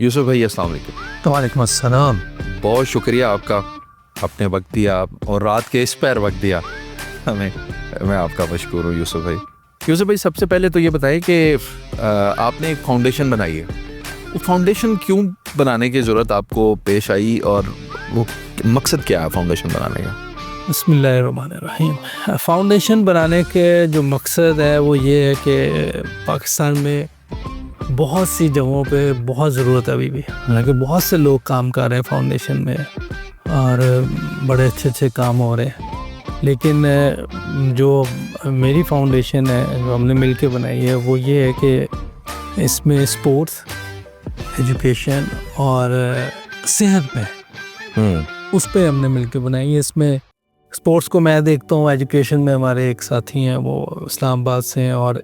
यूसुफ भाई अस्सलाम वालेकुम। तो वालेकुम अस्सलाम। बहुत शुक्रिया आपका, आपने वक्त दिया और रात के इस पैर वक्त दिया हमें। मैं आपका मशकूर हूँ यूसुफ भाई। यूसुफ भाई, सबसे पहले तो ये बताएं कि आपने एक फाउंडेशन बनाई है, वो फाउंडेशन क्यों बनाने की ज़रूरत आपको पेश आई और वो मकसद क्या है फाउंडेशन बनाने का? बिस्मिल्लाहिर्रहमानिर्रहीम। फाउंडेशन बनाने के जो मकसद है वो ये है कि पाकिस्तान में बहुत सी जगहों पे बहुत ज़रूरत है अभी भी, हालांकि बहुत से लोग काम कर रहे हैं फाउंडेशन में और बड़े अच्छे अच्छे काम हो रहे हैं, लेकिन जो मेरी फाउंडेशन है जो हमने मिलके बनाई है वो ये है कि इसमें स्पोर्ट्स, एजुकेशन और सेहत पे उस पे हमने मिलके बनाई है। इसमें स्पोर्ट्स को मैं देखता हूँ, एजुकेशन में हमारे एक साथी हैं वो इस्लामाबाद से हैं और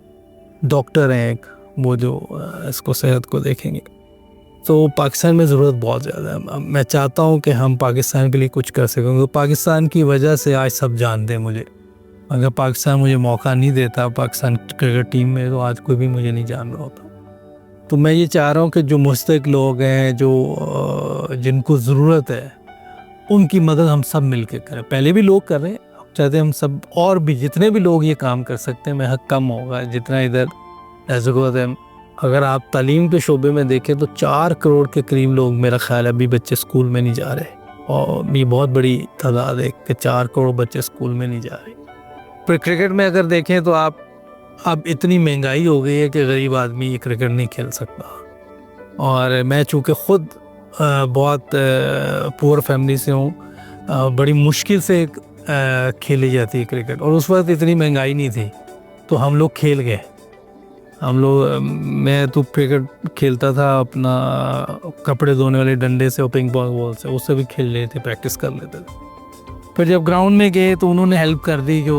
डॉक्टर हैं एक, वो जो इसको सेहत को देखेंगे। तो पाकिस्तान में ज़रूरत बहुत ज़्यादा है। मैं चाहता हूँ कि हम पाकिस्तान के लिए कुछ कर सकें, क्योंकि पाकिस्तान की वजह से आज सब जानते हैं मुझे। अगर पाकिस्तान मुझे मौका नहीं देता पाकिस्तान क्रिकेट टीम में, तो आज कोई भी मुझे नहीं जान रहा होता। तो मैं ये चाह रहा हूँ कि जो मुस्तहिक लोग हैं, जो जिनको ज़रूरत है, उनकी मदद हम सब मिल के करें। पहले भी लोग कर रहे हैं, चाहते हम सब और भी जितने भी लोग ये काम कर सकते हैं। मैं हक कम होगा जितना इधर ज़रूरत है। अगर आप तालीम के शोबे में देखें तो 4 करोड़ के करीब लोग, मेरा ख्याल है, अभी बच्चे स्कूल में नहीं जा रहे, और ये बहुत बड़ी तादाद है कि 4 करोड़ बच्चे स्कूल में नहीं जा रहे। फिर क्रिकेट में अगर देखें तो आप अब इतनी महंगाई हो गई है कि गरीब आदमी ये क्रिकेट नहीं खेल सकता। और मैं चूँकि ख़ुद बहुत पुअर फैमिली से हूँ, बड़ी मुश्किल से खेली जाती है क्रिकेट, और उस वक्त इतनी महंगाई नहीं थी तो हम लोग खेल गए। मैं तो क्रिकेट खेलता था अपना कपड़े धोने वाले डंडे से और पिंग पॉन्ग बॉल से, उससे भी खेल लेते, प्रैक्टिस कर लेते थे। फिर जब ग्राउंड में गए तो उन्होंने हेल्प कर दी जो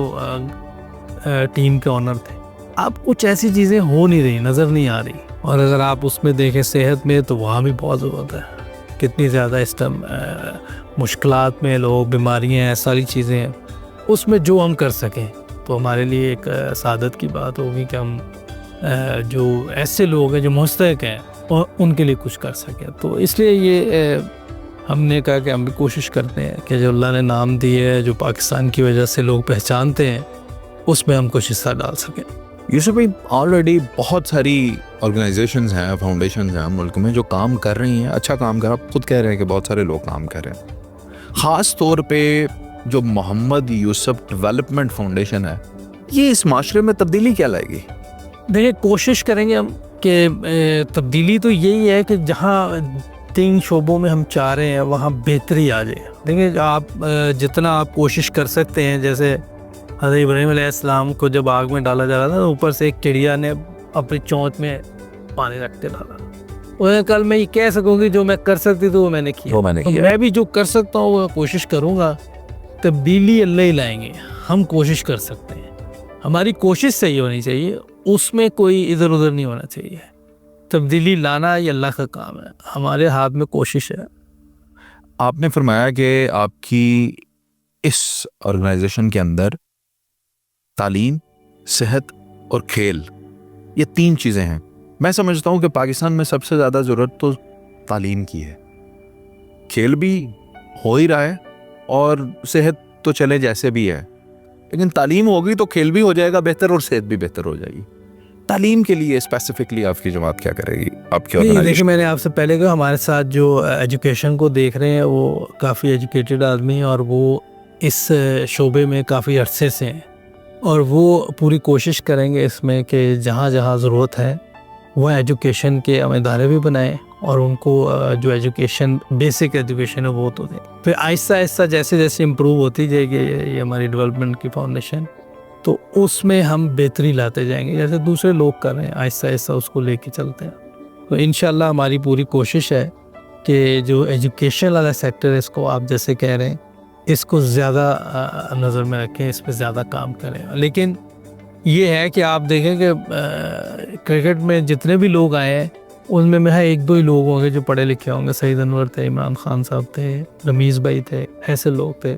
टीम के ऑनर थे। अब कुछ ऐसी चीज़ें हो नहीं रही, नज़र नहीं आ रही। और अगर आप उसमें देखें सेहत में, तो वहाँ भी बहुत ज़रूरत है। कितनी ज़्यादा इस टाइम मुश्किलात में लोग, बीमारियाँ हैं, सारी चीज़ें हैं। उसमें जो हम कर सकें तो हमारे लिए एक सादत की बात होगी कि हम जो ऐसे लोग हैं जो मुस्तहिक हैं और उनके लिए कुछ कर सकें। तो इसलिए ये हमने कहा कि हम भी कोशिश करते हैं कि जो अल्लाह ने नाम दिए है, जो पाकिस्तान की वजह से लोग पहचानते हैं, उसमें हम कुछ हिस्सा डाल सकें। यूसुफ भाई, ऑलरेडी बहुत सारी ऑर्गेनाइजेशंस हैं, फाउंडेशंस हैं मुल्क में जो काम कर रही हैं, अच्छा काम कर रहा है। खुद कह रहे हैं कि बहुत सारे लोग काम कर रहे हैं। ख़ास तौर पे जो मोहम्मद यूसुफ डेवलपमेंट फाउंडेशन है, ये इस माशरे में तब्दीली क्या लाएगी? देखिए, कोशिश करेंगे हम कि तब्दीली तो यही है कि जहाँ 3 शोबों में हम चाह रहे हैं वहाँ बेहतरी आ जाए। देखिए, आप जितना आप कोशिश कर सकते हैं, जैसे हज़रत इब्राहीम अलैहिस्सलाम को जब आग में डाला जा रहा था, ऊपर से एक चिड़िया ने अपनी चोंच में पानी रख के डाला। उन्हें कल मैं ये कह सकूँगी जो मैं कर सकती थी वो मैंने किया। तो मैं भी जो कर सकता हूँ वो कोशिश करूँगा। तब्दीली अल्लाह ही लाएंगे, हम कोशिश कर सकते हैं। हमारी कोशिश सही होनी चाहिए, उसमें कोई इधर उधर नहीं होना चाहिए। तब्दीली लाना ये अल्लाह का काम है, हमारे हाथ में कोशिश है। आपने फरमाया कि आपकी इस ऑर्गेनाइजेशन के अंदर तालीम, सेहत और खेल, ये 3 चीज़ें हैं। मैं समझता हूँ कि पाकिस्तान में सबसे ज़्यादा ज़रूरत तो तालीम की है। खेल भी हो ही रहा है और सेहत तो चले जैसे भी है, लेकिन तालीम होगी तो खेल भी हो जाएगा बेहतर और सेहत भी बेहतर हो जाएगी। तालीम के लिए स्पेसिफिकली आपकी जमात क्या करेगी? आपकी ऑर्गेनाइजेशन? देखिए, मैंने आपसे पहले कहा, हमारे साथ जो एजुकेशन को देख रहे हैं वो काफ़ी एजुकेटेड आदमी हैं और वो इस शोबे में काफ़ी अरसे से हैं, और वो पूरी कोशिश करेंगे इसमें कि जहाँ जहाँ ज़रूरत है वह एजुकेशन के हम इदारे भी बनाएं और उनको जो एजुकेशन, बेसिक एजुकेशन है वो तो दें। फिर आहिस्ता आहिस्ता जैसे जैसे इम्प्रूव होती जाएगी ये हमारी डेवलपमेंट की फाउंडेशन, तो उसमें हम बेहतरी लाते जाएंगे, जैसे दूसरे लोग कर रहे हैं, आहिस्ता आहिस्ता उसको लेके चलते हैं। तो इंशाल्लाह हमारी पूरी कोशिश है कि जो एजुकेशन वाला सेक्टर है, इसको आप जैसे कह रहे हैं, इसको ज़्यादा नज़र में रखें, इस पर ज़्यादा काम करें। लेकिन ये है कि आप देखें कि क्रिकेट में जितने भी लोग आए हैं उनमें मैं 1-2 ही लोग होंगे जो पढ़े लिखे होंगे। सईद अनवर थे, इमरान खान साहब थे, रमीज़ भाई थे, ऐसे लोग थे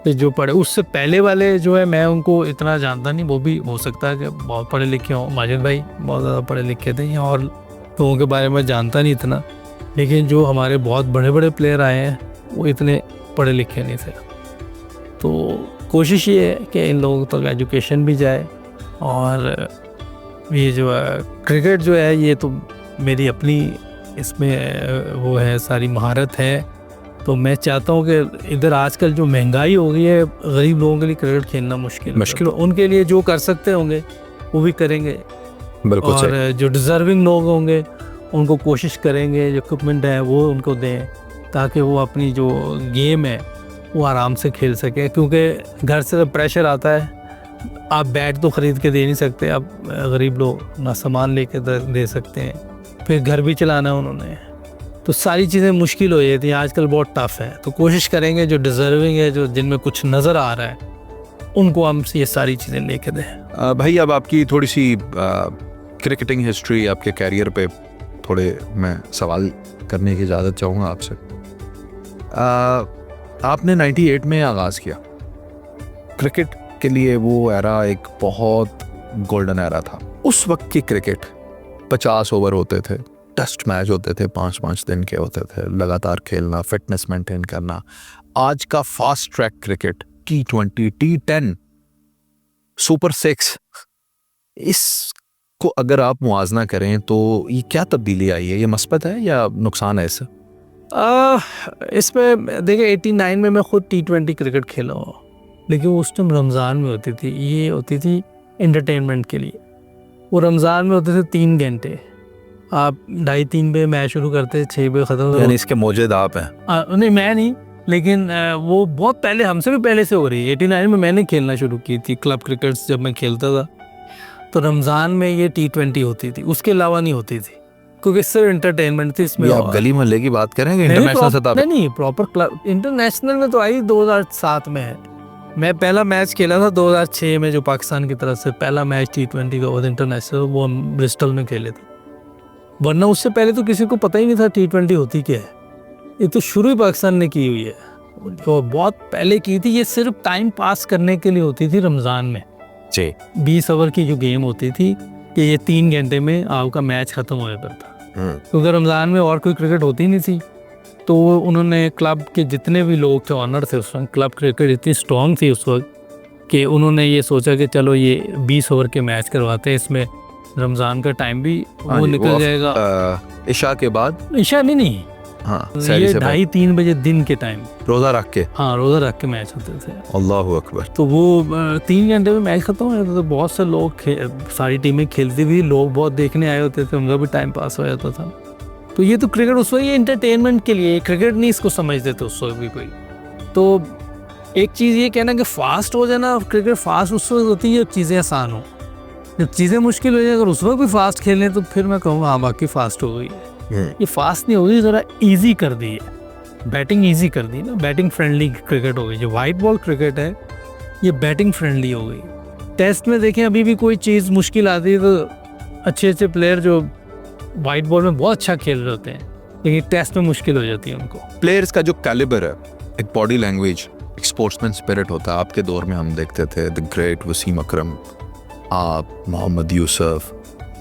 जो पढ़े। उससे पहले वाले जो है मैं उनको इतना जानता नहीं, वो भी हो सकता है कि बहुत पढ़े लिखे हों। माजिद भाई बहुत ज़्यादा पढ़े लिखे थे, और लोगों के बारे में जानता नहीं इतना। लेकिन जो हमारे बहुत बड़े बड़े प्लेयर आए हैं वो इतने पढ़े लिखे नहीं थे। तो कोशिश ये है कि इन लोगों तक एजुकेशन भी जाए। और ये जो है क्रिकेट जो है ये तो मेरी अपनी इसमें वो है, सारी महारत है। तो मैं चाहता हूँ कि इधर आजकल जो महंगाई हो गई है, गरीब लोगों के लिए क्रिकेट खेलना मुश्किल है। तो उनके लिए जो कर सकते होंगे वो भी करेंगे। बिल्कुल और जो डिज़र्विंग लोग होंगे उनको कोशिश करेंगे, जो इक्विपमेंट है वो उनको दें, ताकि वो अपनी जो गेम है वो आराम से खेल सके। क्योंकि घर से प्रेशर आता है, आप बैट तो ख़रीद के दे नहीं सकते, आप गरीब लोग ना सामान लेके दे सकते हैं, फिर घर भी चलाना उन्होंने, तो सारी चीज़ें मुश्किल हो जाती हैं। आजकल बहुत टफ है। तो कोशिश करेंगे जो डिज़र्विंग है, जो जिनमें कुछ नज़र आ रहा है, उनको हम ये सारी चीज़ें लेके दें। भाई अब आपकी थोड़ी सी क्रिकेटिंग हिस्ट्री, आपके कैरियर पे थोड़े मैं सवाल करने की इजाज़त चाहूँगा आपसे। आपने 98 में आगाज़ किया क्रिकेट के लिए। वो एरा एक बहुत गोल्डन एरा था। उस वक्त की क्रिकेट 50 ओवर होते थे, टेस्ट मैच होते थे, 5-5 दिन के होते थे, लगातार खेलना, फिटनेस मेंटेन करना। आज का fast track cricket, T20, T10, super 6, इसको अगर आप मुआवजा करें तो ये क्या तब्दीली आई है? ये मस्बत है या नुकसान है इससे? इसमें देखिए 89 में मैं खुद T20 क्रिकेट खेला हूँ, लेकिन उस टाइम रमज़ान में होती थी। ये होती थी एंटरटेनमेंट के लिए। वो रमज़ान में होते थे 3 घंटे, आप 2:30 पे मैच शुरू करते, 6 बजे ख़त्म। यानी इसके मौजूद आप हैं? नहीं, मैं नहीं, लेकिन वो बहुत पहले, हमसे भी पहले से हो रही है। 89 में मैंने खेलना शुरू की थी क्लब क्रिकेट जब मैं खेलता था। तो रमज़ान में ये T20 होती थी, उसके अलावा नहीं होती थी, क्योंकि सिर्फ एंटरटेनमेंट थी इसमें। आप गली मोहल्ले की बात करेंगे? इंटरनेशनल सतह पे नहीं, प्रॉपर क्लब। इंटरनेशनल में तो आई 2007 में है। मैं पहला मैच खेला था 2006 में, जो पाकिस्तान की तरफ से पहला मैच T20 का वो इंटरनेशनल, वो हम ब्रिस्टल में खेले थे। वरना उससे पहले तो किसी को पता ही नहीं था T20 होती क्या है। ये तो शुरू ही पाकिस्तान ने की हुई है, जो बहुत पहले की थी। ये सिर्फ टाइम पास करने के लिए होती थी रमज़ान में जी। 20 ओवर की जो गेम होती थी, कि ये 3 घंटे में आपका मैच ख़त्म हो जाता था। क्योंकि रमज़ान में और कोई क्रिकेट होती नहीं थी। तो उन्होंने क्लब के जितने भी लोग थे, ऑनर थे उस वक्त, क्लब क्रिकेट इतनी स्ट्रॉन्ग थी उस वक्त कि उन्होंने ये सोचा कि चलो ये 20 ओवर के मैच करवाते हैं, इसमें रमज़ान का टाइम भी वो निकल जाएगा। इशा के बाद? इशा नहीं, हाँ, ये 2:30-3 बजे दिन के टाइम, रोज़ा रख के। हाँ, रोज़ा रख के मैच होते थे। अल्लाहु अकबर। तो वो 3 घंटे में मैच खत्म हो जाता था। बहुत से लोग, सारी टीमें खेलती भी, लोग बहुत देखने आए होते थे, उनका भी टाइम पास हो जाता था। तो ये तो क्रिकेट उस वक्त, ये एंटरटेनमेंट के लिए, क्रिकेट नहीं इसको समझते थे उस वक्त भी कोई। तो एक चीज़ ये कहना कि फास्ट हो जाना, क्रिकेट फास्ट उस वक्त होती है जब चीज़ें आसान हो। जब चीज़ें मुश्किल हो जाए, अगर उस वक्त भी फास्ट खेलें तो फिर मैं कहूँगा हाँ, बाकी फास्ट हो गई है। ये फास्ट नहीं हो गई, ज़रा ईजी कर दी है, बैटिंग ईजी कर दी ना, बैटिंग फ्रेंडली क्रिकेट हो गई। जो वाइट बॉल क्रिकेट है ये बैटिंग फ्रेंडली हो गई। टेस्ट में देखें, अभी भी कोई चीज़ मुश्किल आती है तो अच्छे प्लेयर जो वाइट बॉल में बहुत अच्छा खेल रहे होते हैं, लेकिन टेस्ट में मुश्किल हो जाती है उनको। प्लेयर्स का जो कैलिबर है, एक बॉडी लैंग्वेज, एक स्पोर्ट्समैन स्पिरिट होता है। आपके दौर में हम देखते थे द ग्रेट वसीम अकरम, आप, मोहम्मद यूसुफ,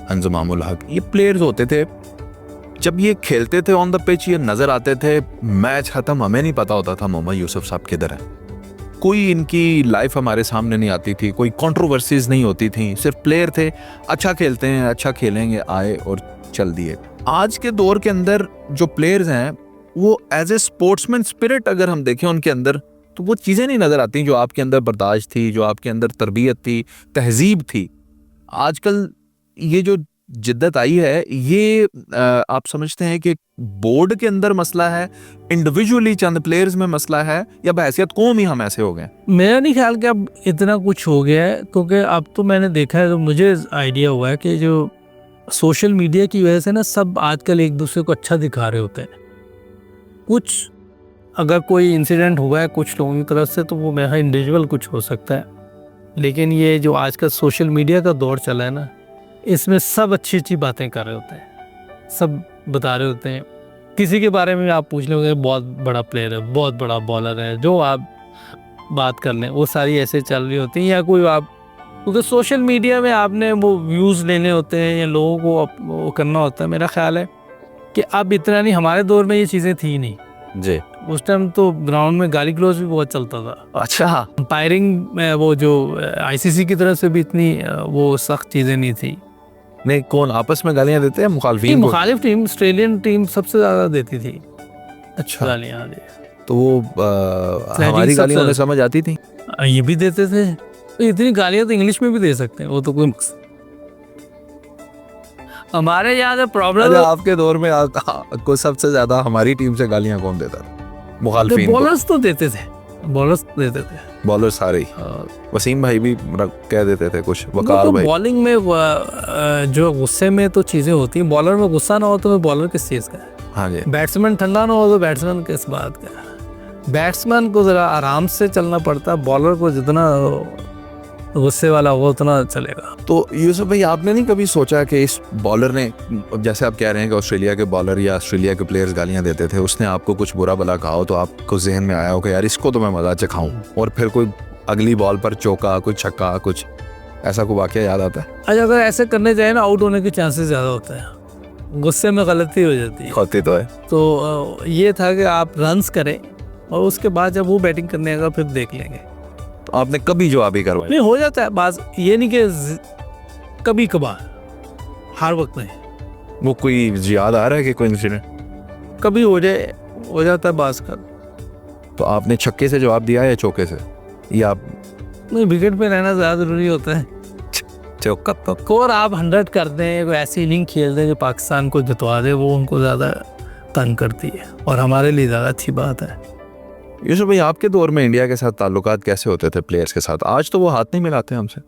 अंजुम उल हक, ये प्लेयर्स होते थे। जब ये खेलते थे ऑन द पिच, ये नज़र आते थे, मैच ख़त्म, हमें नहीं पता होता था मोहम्मद यूसुफ साहब किधर है। कोई इनकी लाइफ हमारे सामने नहीं आती थी, कोई कंट्रोवर्सीज नहीं होती थी, सिर्फ प्लेयर थे, अच्छा खेलते हैं, अच्छा खेलेंगे, आए और चल दिए। आज के दौर के अंदर जो प्लेयर्स हैं वो एज ए स्पोर्ट्समैन स्पिरिट अगर हम देखें उनके अंदर, तो वो चीज़ें नहीं नज़र आती जो आपके अंदर बर्दाश्त थी, जो आपके अंदर तरबियत थी, तहजीब थी। आजकल ये जो जिद्दत आई है, ये आप समझते हैं कि बोर्ड के अंदर मसला है, इंडिविजुअली चंद प्लेयर्स में मसला है, या बहैसियत कौम ही हम ऐसे हो गए? मेरा नहीं ख्याल कि अब इतना कुछ हो गया है, क्योंकि अब तो मैंने देखा है, तो मुझे आइडिया हुआ है कि जो सोशल मीडिया की वजह से ना, सब आजकल एक दूसरे को अच्छा दिखा रहे होते हैं। कुछ अगर कोई इंसिडेंट हुआ है कुछ लोगों की तरफ से, तो वो मेरा इंडिविजुअल कुछ हो सकता है, लेकिन ये जो आजकल सोशल मीडिया का दौर चला है ना, इसमें सब अच्छी बातें कर रहे होते हैं, सब बता रहे होते हैं। किसी के बारे में आप पूछ लोगे, बहुत बड़ा प्लेयर है, बहुत बड़ा बॉलर है, जो आप बात कर लें वो सारी ऐसे चल रही होती हैं। या कोई आप, क्योंकि सोशल मीडिया में आपने वो व्यूज़ लेने होते हैं या लोगों को वो करना होता है। मेरा ख्याल है कि अब इतना नहीं, हमारे दौर में ये चीज़ें थी नहीं। जी। उस टाइम तो ग्राउंड में गाली गलौज भी बहुत चलता था। अच्छा। अंपायरिंग में वो जो आईसीसी की तरफ से भी इतनी वो सख्त चीज़ें नहीं थी। नहीं, कौन आपस में गालियां देते हैं? मुखालिफिन को? मुखालिफ टीम, ऑस्ट्रेलियन टीम सबसे ज़्यादा देती थी अच्छा। गालियाँ। तो वो हमारी गालियां उन्हें समझ आती थी? ये भी देते थे। तो इतनी गालियाँ तो इंग्लिश में भी दे सकते हैं, वो तो कोई मकसद। हमारे यहाँ प्रॉब्लम आपके दौर में आपको सबसे ज्यादा हमारी टीम से गालियां कौन देता था? मुखालिफिन? बॉलर्स तो देते थे, बॉलर्स देते थे। बॉलर सारे ही? वसीम भाई भी कह देते थे कुछ, वकार तो भाई। बॉलिंग में जो गुस्से में तो चीजें होती हैं, बॉलर में गुस्सा ना हो तो बॉलर किस चीज का है? हाँ जी। बैट्समैन ठंडा ना हो तो बैट्समैन किस बात का है? बैट्समैन को जरा आराम से चलना पड़ता है, बॉलर को जितना गुस्से वाला होगा उतना चलेगा। तो यूसुफ भाई, आपने नहीं कभी सोचा कि इस बॉलर ने, जैसे आप कह रहे हैं कि ऑस्ट्रेलिया के बॉलर या ऑस्ट्रेलिया के प्लेयर्स गालियां देते थे, उसने आपको कुछ बुरा भला कहा हो तो आपको जहन में आया हो कि यार इसको तो मैं मजा चखाऊं, और फिर कोई अगली बॉल पर चौका, कोई छक्का, कुछ ऐसा कोई वाकया याद आता है? अच्छा, अगर ऐसे करने जाए ना, आउट होने के चांसेस ज़्यादा होते हैं, गुस्से में गलती हो जाती है। होती तो है। तो ये था कि आप रन्स करें और उसके बाद जब वो बैटिंग करने आएगा फिर देख लेंगे। तो आपने कभी जवाब ही करवाया? नहीं, हो जाता है बाज, ये नहीं कि कभी कभार, हर वक्त नहीं। वो कोई याद आ रहा है कि कोई इंसिडेंट? कभी हो जाता है बाज का। तो आपने छक्के से जवाब दिया या चौके से, या आप? नहीं, विकेट पे रहना ज़्यादा ज़रूरी होता है। चौका तो और आप 100 कर दें, कोई ऐसी इनिंग खेल दें जो पाकिस्तान को जितवा दे, वो उनको ज़्यादा तंग करती है और हमारे लिए ज़्यादा अच्छी बात है। यूसुफ भाई, आपके दौर में इंडिया के साथ ताल्लुकात कैसे होते थे प्लेयर्स के साथ? आज तो वो हाथ नहीं मिलाते हमसे।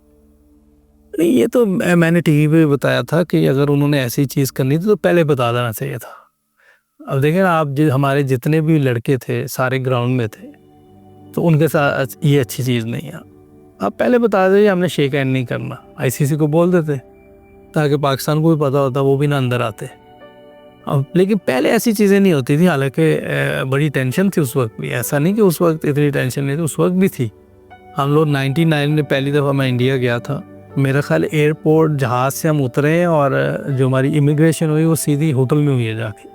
नहीं, ये तो मैंने टीवी पे बताया था कि अगर उन्होंने ऐसी चीज़ करनी थी तो पहले बता देना चाहिए था। अब देखें ना आप, हमारे जितने भी लड़के थे सारे ग्राउंड में थे, तो उनके साथ ये अच्छी चीज़ नहीं है। आप पहले बता दीजिए हमने शेक हैंड नहीं करना, आईसीसी को बोल देते ताकि पाकिस्तान को भी पता होता, वो भी ना अंदर आते। अब लेकिन पहले ऐसी चीज़ें नहीं होती थी, हालांकि बड़ी टेंशन थी उस वक्त भी। ऐसा नहीं कि उस वक्त इतनी टेंशन नहीं थी, उस वक्त भी थी। हम लोग 99 में पहली दफ़ा मैं इंडिया गया था, मेरा ख्याल एयरपोर्ट जहाज़ से हम उतरे और जो हमारी इमिग्रेशन हुई वो सीधी होटल में हुई है जाके,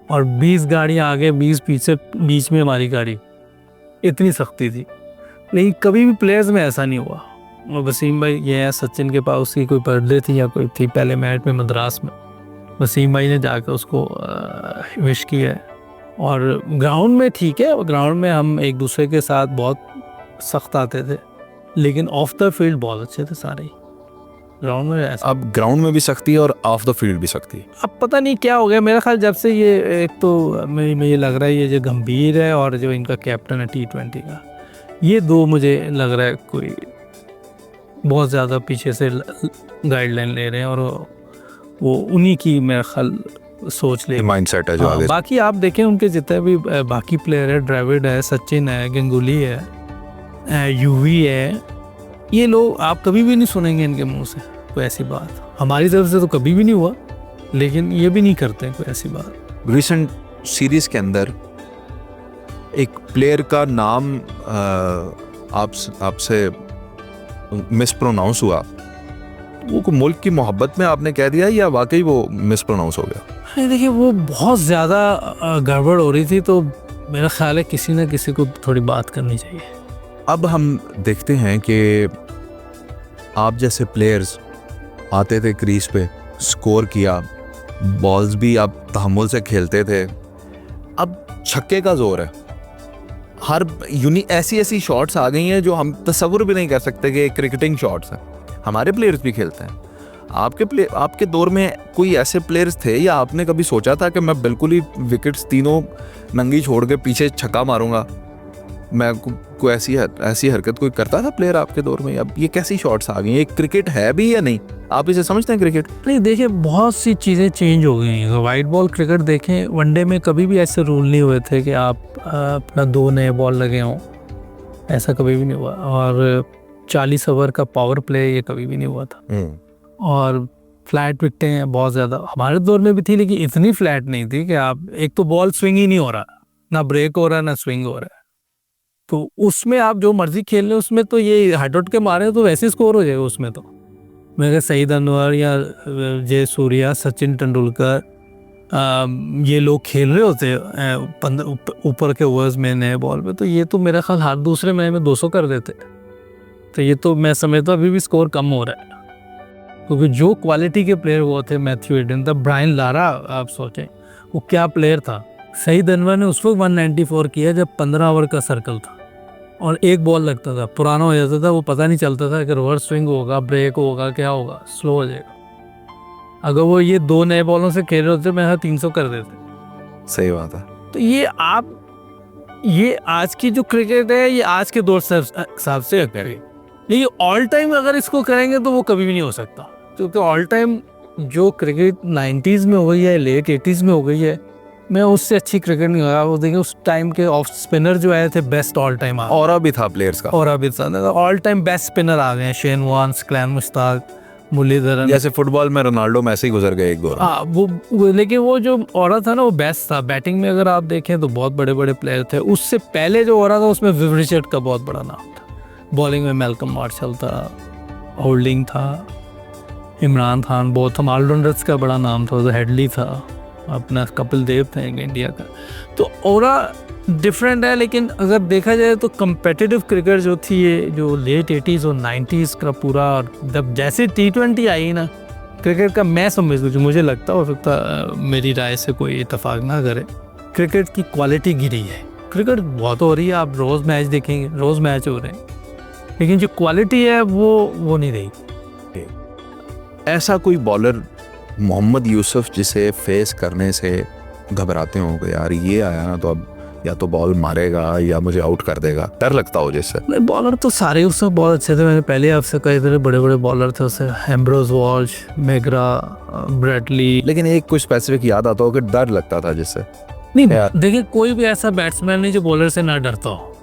और 20 गाड़ियाँ आगे 20 पीछे, बीच में हमारी गाड़ी। इतनी सख्ती थी। लेकिन कभी भी प्लेयर्स में ऐसा नहीं हुआ। और वसीम भाई ये है, सचिन के पास उसकी कोई बर्थडे थी या कोई थी पहले मैच में मद्रास में, वसीम भाई ने जाकर उसको विश किया है। और ग्राउंड में ठीक है, ग्राउंड में हम एक दूसरे के साथ बहुत सख्त आते थे, लेकिन ऑफ द फील्ड बहुत अच्छे थे सारे ही। ग्राउंड में ऐसा, अब ग्राउंड में भी सख्ती है और ऑफ द फील्ड भी सख्ती है। अब पता नहीं क्या हो गया, मेरा ख्याल जब से ये, एक तो मुझे लग रहा है ये जो गंभीर है और जो इनका कैप्टन है T20 का, ये दो मुझे लग रहा है कोई बहुत ज़्यादा पीछे से गाइडलाइन ले रहे हैं, और वो उन्हीं की मेरा ख्याल सोच ले, माइंडसेट है जो आगे। बाकी आप देखें उनके जितने भी बाकी प्लेयर है, द्रविड़ है, सचिन है, गंगुली है, यूवी है, ये लोग आप कभी भी नहीं सुनेंगे इनके मुंह से कोई ऐसी बात। हमारी तरफ से तो कभी भी नहीं हुआ, लेकिन ये भी नहीं करते कोई ऐसी बात। रिसेंट सीरीज के अंदर एक प्लेयर का नाम आपसे मिसप्रोनाउंस हुआ, वो को मुल्क की मोहब्बत में आपने कह दिया या वाकई वो मिसप्रोनाउंस हो गया? देखिए, वो बहुत ज़्यादा गड़बड़ हो रही थी, तो मेरा ख्याल है किसी न किसी को थोड़ी बात करनी चाहिए। अब हम देखते हैं कि आप जैसे प्लेयर्स आते थे क्रीज पे, स्कोर किया, बॉल्स भी आप तहम्मुल से खेलते थे। अब छक्के का जोर है, हर ऐसी शॉट्स आ गई हैं जो हम तस्वुर भी नहीं कर सकते कि क्रिकेटिंग शॉट्स हैं। हमारे प्लेयर्स भी खेलते हैं। आपके दौर में कोई ऐसे प्लेयर्स थे, या आपने कभी सोचा था कि मैं बिल्कुल ही विकेट्स तीनों नंगी छोड़ के पीछे छक्का मारूंगा? मैं कोई ऐसी हरकत कोई करता था प्लेयर आपके दौर में? अब ये कैसी शॉट्स आ गई हैं? ये क्रिकेट है भी या नहीं? आप इसे समझते हैं क्रिकेट? नहीं, देखिए बहुत सी चीज़ें चेंज हो गई हैं। वाइट बॉल क्रिकेट देखें, वनडे में कभी भी ऐसे रूल नहीं हुए थे कि आप अपना 2 नए बॉल लगे हों, ऐसा कभी भी नहीं हुआ। और 40 ओवर का पावर प्ले ये कभी भी नहीं हुआ था। और फ्लैट विकेटें बहुत ज़्यादा हमारे दौर में भी थी, लेकिन इतनी फ्लैट नहीं थी कि आप, एक तो बॉल स्विंग ही नहीं हो रहा, ना ब्रेक हो रहा ना स्विंग हो रहा है, तो उसमें आप जो मर्जी खेल लें, उसमें तो ये हट के मारे तो वैसे स्कोर हो जाएगा उसमें। तो मैं सईद अनवर या जय सूर्या, सचिन तेंदुलकर, ये लोग खेल रहे होते 15 ऊपर के ओवर्स में नए बॉल पे, तो ये तो मेरा ख्याल हर दूसरे मैच में 200 कर देते। तो ये तो मैं समझता हूँ अभी भी स्कोर कम हो रहा है, क्योंकि जो क्वालिटी के प्लेयर वो थे, मैथ्यू एडन था, ब्रायन लारा, आप सोचें वो क्या प्लेयर था। सईद अनवर ने उस वक्त 194 किया जब 15 ओवर का सर्कल था और एक बॉल लगता था, पुराना हो जाता था, वो पता नहीं चलता था कि रिवर्स स्विंग होगा, ब्रेक होगा, क्या होगा, स्लो हो जाएगा। अगर वो ये 2 नए बॉलों से खेल रहे होते मैं 300 कर देते। सही बात है। तो ये आज की जो क्रिकेट है, ये आज के दौर से हिसाब से करें, ये ऑल टाइम अगर इसको करेंगे तो वो कभी भी नहीं हो सकता, क्योंकि ऑल टाइम जो क्रिकेट 90s में हो गई है, लेट 80s में हो गई है, मैं उससे अच्छी क्रिकेट नहीं लगा। वो देखिए उस टाइम के ऑफ स्पिनर जो आए थे बेस्ट ऑल टाइम, और भी था प्लेयर्स का, और अभी ऑल टाइम बेस्ट स्पिनर आ गए हैं, Shane Warne, Glenn Mushtaq, Muralitharan. जैसे फुटबॉल में रोनाल्डो मैसी ही गुजर गए एक दौर। हाँ वो लेकिन वो जो औरा था ना वो बेस्ट था। बैटिंग में अगर आप देखें तो बहुत बड़े बड़े प्लेयर थे। उससे पहले जो औरा था उसमें विव रिचर्ड का बहुत बड़ा नाम था। बॉलिंग में मैल्कम मार्शल था, होल्डिंग था, इमरान खान, बहुत ऑलराउंडर्स का बड़ा नाम था, हेडली था, अपना कपिल देव थे इंडिया का। तो औरा डिफरेंट है, लेकिन अगर देखा जाए तो कम्पिटिटिव क्रिकेट जो थी, ये जो लेट 80s और 90s का पूरा, जब जैसे T20 आई ना क्रिकेट का, मैं समझ लूँ, मुझे लगता हो सकता मेरी राय से कोई इतफाक ना करे, क्रिकेट की क्वालिटी गिरी है। क्रिकेट बहुत हो रही है, आप रोज़ मैच देखेंगे, रोज़ मैच हो रहे हैं, लेकिन जो क्वालिटी है वो नहीं रही। ऐसा कोई बॉलर मोहम्मद यूसुफ जिसे फेस करने से घबराते हो कि यार ये आया ना तो अब या तो बॉल मारेगा या मुझे आउट कर देगा, डर लगता हो जिससे? बॉलर तो सारे उससे बहुत अच्छे थे। मैंने पहले आपसे कई तरह बड़े बड़े बॉलर थे, उससे एम्ब्रोज वॉल्श, मेगरा, ब्रैडली, लेकिन एक कुछ स्पेसिफिक याद आता हो कि डर लगता था जिससे? नहीं देखिए, कोई भी ऐसा बैट्समैन नहीं जो बॉलर से ना डरता हो,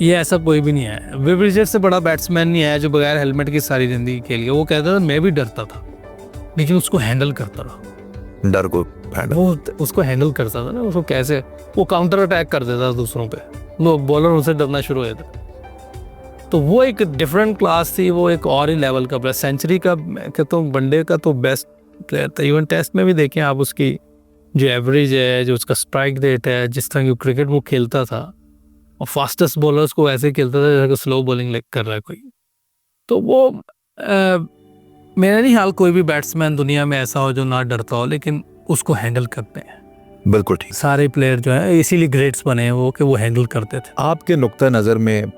ये ऐसा कोई भी नहीं है। विव रिचर्ड से बड़ा बैट्समैन नहीं आया जो बगैर हेलमेट की सारी जिंदगी खेल गया। वो कहता था मैं भी डरता था, लेकिन उसको हैंडल करता रहा, डर को वो उसको हैंडल करता था ना, उसको कैसे वो काउंटर अटैक कर देता था दूसरों पे, वो बॉलर उनसे डरना शुरू हो जाता। तो वो एक डिफरेंट क्लास थी, वो एक और ही लेवल का प्लेयर। सेंचुरी का मैं कहता हूँ वनडे का तो बेस्ट प्लेयर था। इवन टेस्ट में भी देखें आप, उसकी जो एवरेज है, जो उसका स्ट्राइक रेट है, जिस तरह की क्रिकेट वो खेलता था, और फास्टेस्ट बॉलर्स को ऐसे खेलता था जैसे स्लो बॉलिंग कर रहा है कोई। तो वो मेरा नहीं हाल कोई भी बैट्समैन दुनिया में ऐसा हो जो ना डरता हो, लेकिन उसको हैंडल करते हैं। बिल्कुल ठीक। सारे प्लेयर जो है इसीलिए ग्रेट्स बने हैं वो, कि वो हैंडल करते थे। आपके नुक्ता नज़र में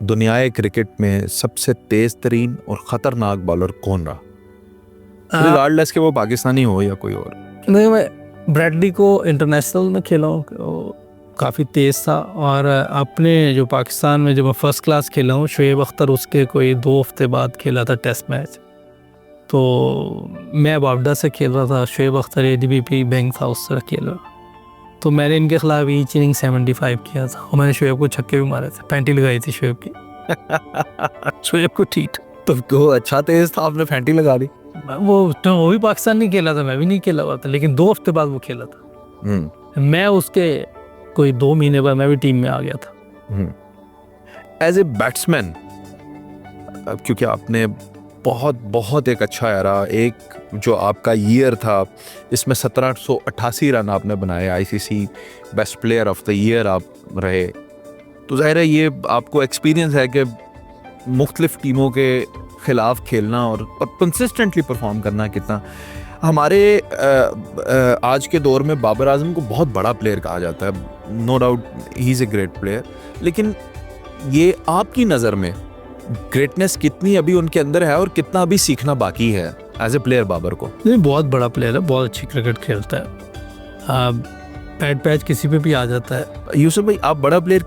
दुनियाई क्रिकेट में सबसे तेज तरीन और खतरनाक बॉलर कौन रहा, रिगार्डलेस के वो पाकिस्तानी हो या कोई और? नहीं, मैं ब्रैडली को इंटरनेशनल में खेला हूँ, काफ़ी तेज़ था। और अपने जो पाकिस्तान में जो मैं फर्स्ट क्लास खेला हूँ, शुएब अख्तर उसके कोई 2 हफ्ते बाद खेला था टेस्ट मैच, तो मैं बावडा से खेल रहा था, शुएब अख्तर ADBP बैंक था उस तरह खेल रहा। तो मैंने इनके खिलाफ ईच इनिंग 75 किया था, और मैंने शुएब को छक्के भी मारे थे, पैंटी लगाई थी शुएब की शुएब को ठीक। तो अच्छा तेज था, आपने फैंटी लगा दी? वो भी पाकिस्तान नहीं खेला था, मैं भी नहीं खेला हुआ था, लेकिन 2 हफ्ते बाद वो खेला था। मैं उसके कोई 2 महीने बाद मैं भी टीम में आ गया था। एज ए बैट्समैन, क्योंकि आपने बहुत एक अच्छा एरा, एक जो आपका ईयर था इसमें 1788 रन आपने बनाए, ICC best player of the year आप रहे, तो जाहिर है ये आपको एक्सपीरियंस है कि मुख्तलिफ टीमों के खिलाफ खेलना और कंसिस्टेंटली परफॉर्म करना कितना। हमारे आज के दौर में बाबर आजम को बहुत बड़ा प्लेयर कहा जाता है, no doubt he is a great player, लेकिन ये आपकी नज़र में ग्रेटनेस कितनी अभी उनके अंदर है और कितना अभी सीखना बाकी है एज ए प्लेयर बाबर को? नहीं, बहुत बड़ा प्लेयर है, बहुत अच्छी क्रिकेट खेलता है, पैड पैच किसी पे भी आ जाता है। यूसुफ भाई, आप बड़ा प्लेयर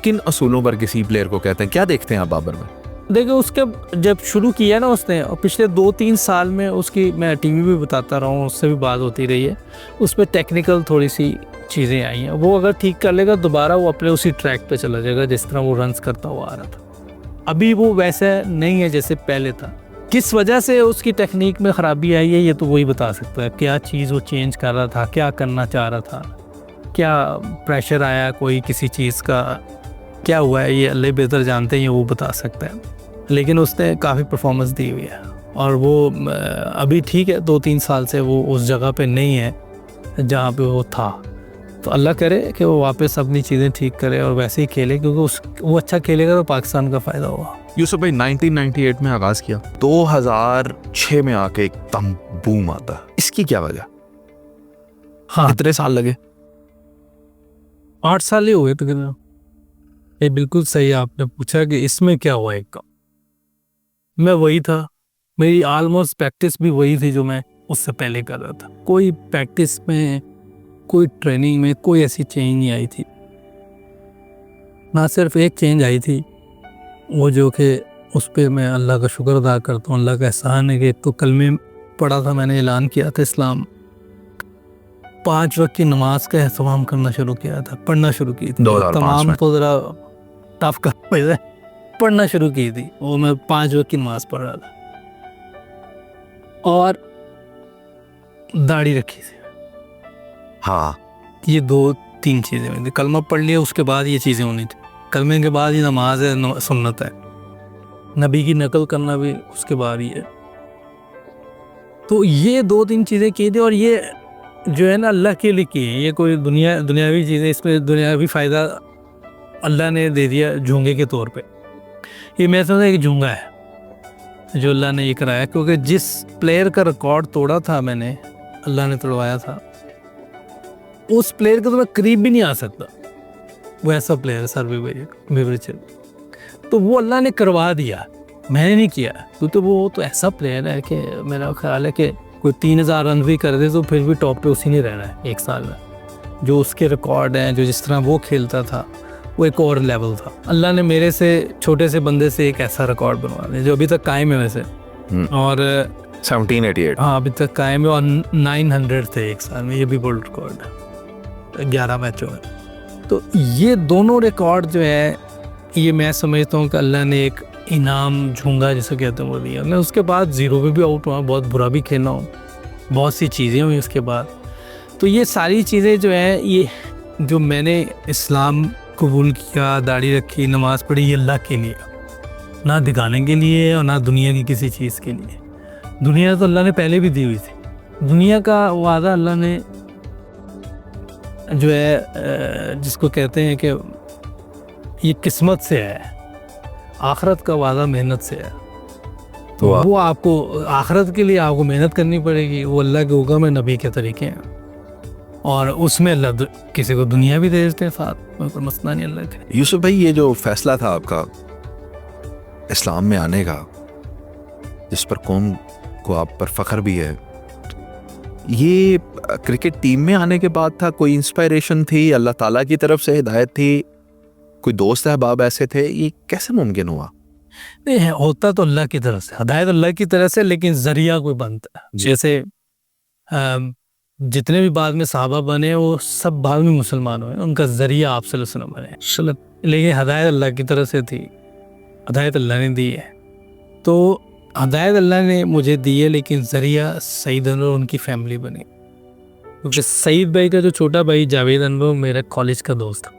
किन असूलों पर किसी प्लेयर को कहते हैं, क्या देखते हैं आप बाबर में? देखिए, उसके जब शुरू किया ना उसने, और पिछले 2-3 साल में उसकी, मैं टीवी भी बताता रहा हूँ, उससे भी बात होती रही है, उस पर टेक्निकल थोड़ी सी चीज़ें आई हैं, वो अगर ठीक कर लेगा दोबारा वो अपने उसी ट्रैक पे चला जाएगा जिस तरह वो रन्स करता हुआ आ रहा था। अभी वो वैसा नहीं है जैसे पहले था। किस वजह से उसकी टेक्निक में ख़राबी आई है, ये तो वही बता सकता है। क्या चीज़ वो चेंज कर रहा था, क्या करना चाह रहा था, क्या प्रेशर आया कोई किसी चीज़ का, क्या हुआ है, ये अल्लाह बेहतर जानते हैं, ये वो बता सकता है। लेकिन उसने काफ़ी परफॉर्मेंस दी हुई है। और वो अभी ठीक है 2-3 साल से वो उस जगह पे नहीं है जहाँ पे वो था। तो अल्लाह करे कि वो वापस अपनी चीज़ें ठीक करे और वैसे ही खेले, क्योंकि वो अच्छा खेलेगा तो पाकिस्तान का फ़ायदा होगा। यूसुफ भाई 1998 में आगाज़ किया, 2006 में आके एकदम बूम आता है, इसकी क्या वजह? हाँ, कितने साल लगे? 8 साल ही हुए तकरीबन। ये बिल्कुल सही आपने पूछा कि इसमें क्या हुआ एक काम। मैं वही था, मेरी ऑलमोस्ट प्रैक्टिस भी वही थी जो मैं उससे पहले कर रहा था। कोई प्रैक्टिस में, कोई ट्रेनिंग में कोई ऐसी चेंज नहीं आई थी। ना सिर्फ एक चेंज आई थी, वो जो कि उस पर मैं अल्लाह का शुक्र अदा करता हूँ, अल्लाह का एहसान है कि एक तो कलमे पढ़ा था मैंने, ऐलान किया था इस्लाम, 5 वक्त की नमाज का एहतमाम करना शुरू किया था, पढ़ना शुरू की थी। 2005 तमाम में। तो ज़रा टफ कर वजह पढ़ना शुरू की थी, वो मैं 5 वक्त की नमाज पढ़ रहा था और दाढ़ी रखी थी। हाँ, ये 2-3 चीज़ें हुई थी। कलमा पढ़ लिया, उसके बाद ये चीज़ें होनी थी। कलमे के बाद ये नमाज है, सुन्नत है। नबी की नकल करना भी उसके बाद ही है। तो ये 2-3 चीज़ें की थी और ये जो है ना अल्लाह के लिए की है। ये कोई दुनियावी चीज़ें, इसमें दुनियावी फ़ायदा अल्लाह ने दे दिया झूंगे के तौर पे। ये मैं समझता एक झूंगा है जो अल्लाह ने ये कराया, क्योंकि जिस प्लेयर का रिकॉर्ड तोड़ा था मैंने, अल्लाह ने तोड़वाया था, उस प्लेयर के तो मैं करीब भी नहीं आ सकता। वो ऐसा प्लेयर है सर विवरिचल, तो वो अल्लाह ने करवा दिया, मैंने नहीं किया। क्योंकि वो तो ऐसा प्लेयर है कि मेरा ख्याल है कि कोई 3000 रन भी कर दे तो फिर भी टॉप पे उसी नहीं रहना है एक साल में। जो उसके रिकॉर्ड हैं, जो जिस तरह वो खेलता था, वो एक और लेवल था। अल्लाह ने मेरे से छोटे से बंदे से एक ऐसा रिकॉर्ड बनवा दिया जो अभी तक कायम है वैसे। और 1788। हाँ, अभी तक कायम है और 900 थे एक साल में, ये भी वर्ल्ड रिकॉर्ड है 11 मैचों में। तो ये दोनों रिकॉर्ड जो है, ये मैं समझता हूँ कि अल्लाह ने एक इनाम झूंगा जिसे कहते हैं वो दिया। मैं उसके बाद 0 पे भी आउट हुआ, बहुत बुरा भी खेला हूँ, बहुत सी चीज़ें हुई उसके बाद। तो ये सारी चीज़ें जो हैं, ये जो मैंने इस्लाम कबूल किया, दाढ़ी रखी, नमाज पढ़ी, ये अल्लाह के लिए, ना दिखाने के लिए और ना दुनिया की किसी चीज़ के लिए। दुनिया तो अल्लाह ने पहले भी दी हुई थी। दुनिया का वादा अल्लाह ने जो है, जिसको कहते हैं कि ये किस्मत से है, आखरत का वादा मेहनत से है। तो वो आपको आखरत के लिए आपको मेहनत करनी पड़ेगी। वो अल्लाह के हुक्म है, नबी के तरीके हैं, और उसमें अल्लाह किसी को दुनिया भी दे देते हैं साथ में, कोई मसला नहीं अल्लाह के। यूसुफ भाई, ये जो फैसला था आपका इस्लाम में आने का, जिस पर कौम को आप पर फख्र भी है, ये क्रिकेट टीम में आने के बाद था? कोई इंस्पायरेशन थी, अल्लाह ताला की तरफ से हिदायत थी, कोई दोस्त अहबाब ऐसे थे? ये कैसे मुमकिन हुआ? नहीं, होता तो अल्लाह की तरफ से, हिदायत अल्लाह की तरफ से, लेकिन जरिया कोई बनता है। जैसे जितने भी बाद में सहाबा बने, वो सब बाद में मुसलमान हुए, उनका जरिया आप सल्लल्लाहु अलैहि वसल्लम बने, लेकिन हिदायत अल्लाह की तरफ से थी, हिदायत अल्लाह ने दी है। तो हिदायत अल्लाह ने मुझे दी है, लेकिन जरिया सईद अनवर और उनकी फैमिली बनी। क्योंकि सईद भाई का जो छोटा भाई जावेद अनवर मेरा कॉलेज का दोस्त था।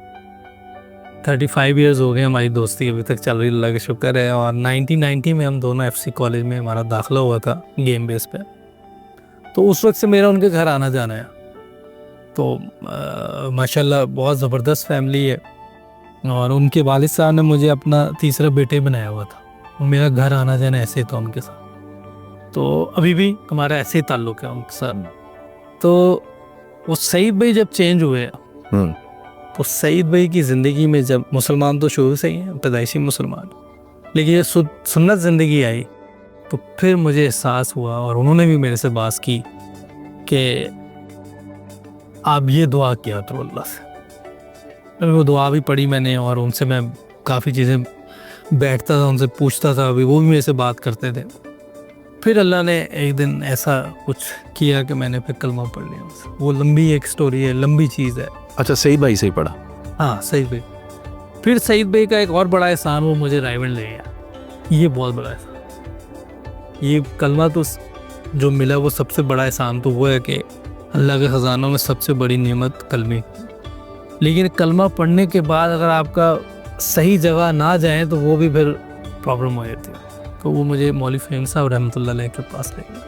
35 ईयर्स हो गए हमारी दोस्ती, अभी तक चल रही, अल्लाह का शुक्र है। और 1990 में हम दोनों FC कॉलेज में हमारा दाखिला हुआ था गेम बेस पे। तो उस वक्त से मेरा उनके घर आना जाना है। तो माशाल्लाह बहुत ज़बरदस्त फैमिली है, और उनके वालिद साहब ने मुझे अपना तीसरा बेटे बनाया हुआ था। मेरा घर आना जाना ऐसे था उनके साथ, तो अभी भी हमारा ऐसे ही ताल्लुक़ है उनके साथ। तो वो सईद भाई जब चेंज हुए, तो सईद भाई की ज़िंदगी में, जब मुसलमान तो शुरू से ही हैं, पैदाइशी मुसलमान, लेकिन ये सुन्नत ज़िंदगी आई, तो फिर मुझे एहसास हुआ, और उन्होंने भी मेरे से बात की कि आप ये दुआ किया करो अल्लाह से। वो दुआ भी पढ़ी मैंने, और उनसे मैं काफ़ी चीज़ें बैठता था, उनसे पूछता था, अभी वो भी मेरे से बात करते थे। फिर अल्लाह ने एक दिन ऐसा कुछ किया कि मैंने फिर कलमा पढ़ लिया। वो लंबी एक स्टोरी है, लंबी चीज़ है। अच्छा, सईद भाई से ही पढ़ा? हाँ, सईद भाई। फिर सईद भाई का एक और बड़ा एहसान, वो मुझे रायवन ले गया। ये बहुत बड़ा एहसान, ये कलमा तो जो मिला वो सबसे बड़ा एहसान तो वो है कि अल्लाह के ख़जानों में सबसे बड़ी नेमत कलमे। लेकिन कलमा पढ़ने के बाद अगर आपका सही जगह ना जाए तो वो भी फिर प्रॉब्लम हो जाती है। तो वो मुझे मौलवी फ़हीम साहब रहमतुल्लाह अलैह के पास ले गए।